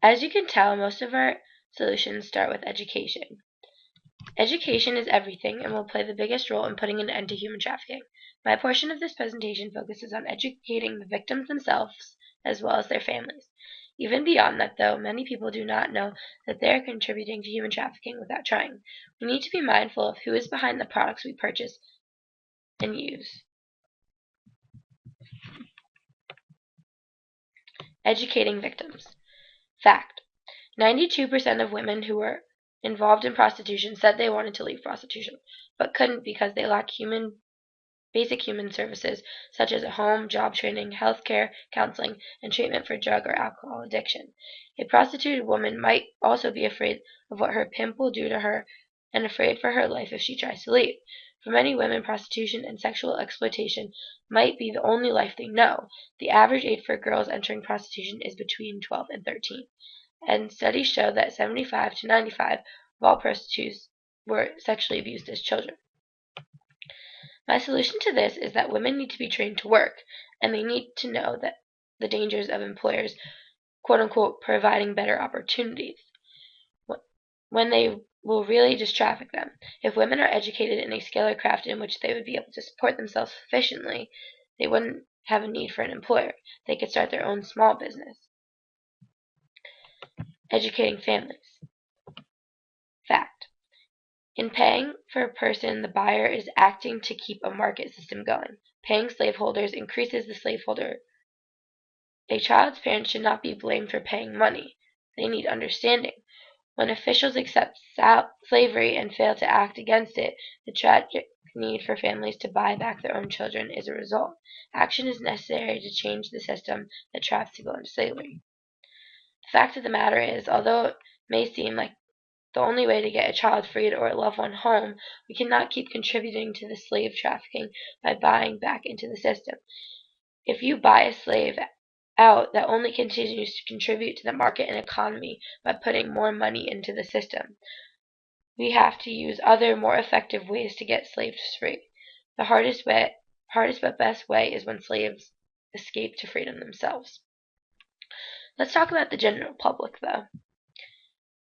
As you can tell, most of our solutions start with education. Education is everything and will play the biggest role in putting an end to human trafficking. My portion of this presentation focuses on educating the victims themselves as well as their families. Even beyond that, though, many people do not know that they are contributing to human trafficking without trying. We need to be mindful of who is behind the products we purchase and use. Educating victims. Fact: 92% of women who were involved in prostitution said they wanted to leave prostitution, but couldn't because they lacked basic human services such as a home, job training, health care, counseling, and treatment for drug or alcohol addiction. A prostituted woman might also be afraid of what her pimp will do to her and afraid for her life if she tries to leave. For many women, prostitution and sexual exploitation might be the only life they know. The average age for girls entering prostitution is between 12 and 13. And studies show that 75 to 95 of all prostitutes were sexually abused as children. My solution to this is that women need to be trained to work, and they need to know that the dangers of employers, quote unquote, providing better opportunities, when they will really just traffic them. If women are educated in a skill or craft in which they would be able to support themselves sufficiently, they wouldn't have a need for an employer. They could start their own small business. Educating families. Fact: in paying for a person, the buyer is acting to keep a market system going. Paying slaveholders increases the slaveholder. A child's parents should not be blamed for paying money. They need understanding. When officials accept slavery and fail to act against it, the tragic need for families to buy back their own children is a result. Action is necessary to change the system that traps people into slavery. The fact of the matter is, although it may seem like the only way to get a child freed or a loved one home, we cannot keep contributing to the slave trafficking by buying back into the system. If you buy a slave out, that only continues to contribute to the market and economy by putting more money into the system. We have to use other, more effective ways to get slaves free. The hardest but best way is when slaves escape to freedom themselves. Let's talk about the general public, though.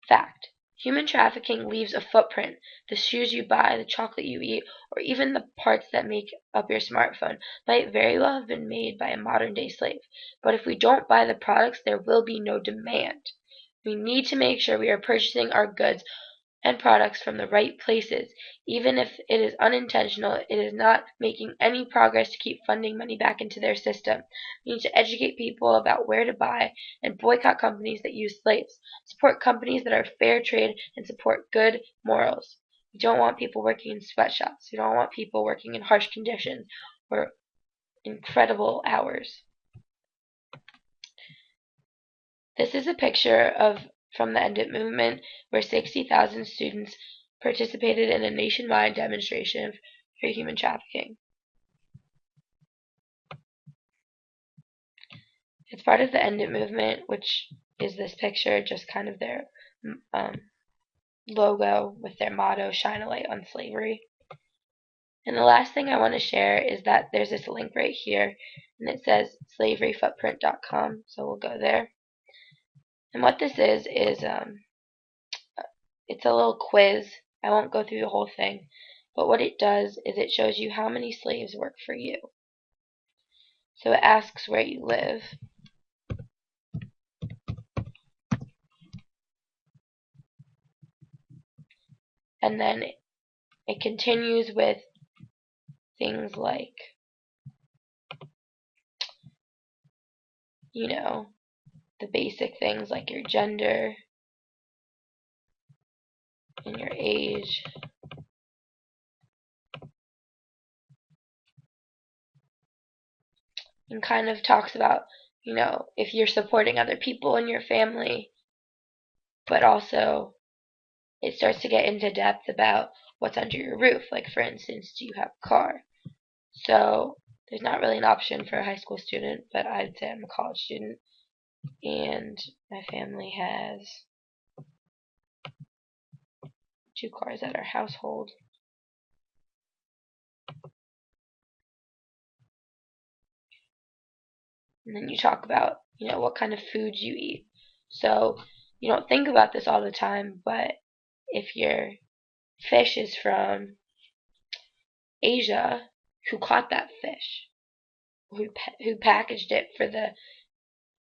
Fact: human trafficking leaves a footprint. The shoes you buy, the chocolate you eat, or even the parts that make up your smartphone might very well have been made by a modern-day slave. But if we don't buy the products, there will be no demand. We need to make sure we are purchasing our goods and products from the right places. Even if it is unintentional, it is not making any progress to keep funding money back into their system. We need to educate people about where to buy and boycott companies that use slaves. Support companies that are fair trade and support good morals. We don't want people working in sweatshops. We don't want people working in harsh conditions or incredible hours. This is a picture from the End It movement, where 60,000 students participated in a nationwide demonstration for human trafficking. It's part of the End It movement, which is this picture, just kind of their logo with their motto, "Shine a light on slavery." And the last thing I want to share is that there's this link right here, and it says slaveryfootprint.com, so we'll go there. And what this is it's a little quiz. I won't go through the whole thing, but what it does is it shows you how many slaves work for you. So it asks where you live. And then it continues with things like, the basic things like your gender and your age. And kind of talks about, if you're supporting other people in your family, but also it starts to get into depth about what's under your roof. Like, for instance, do you have a car? So there's not really an option for a high school student, but I'd say I'm a college student, and my family has 2 cars at our household. And then you talk about, what kind of foods you eat. So you don't think about this all the time, but if your fish is from Asia, who caught that fish? Who packaged it for the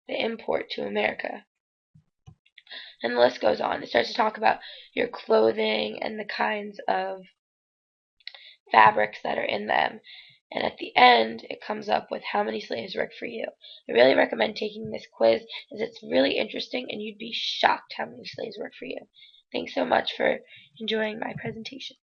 import to America? And the list goes on. It starts to talk about your clothing and the kinds of fabrics that are in them. And at the end, it comes up with how many slaves work for you. I really recommend taking this quiz, as it's really interesting and you'd be shocked how many slaves work for you. Thanks so much for enjoying my presentation.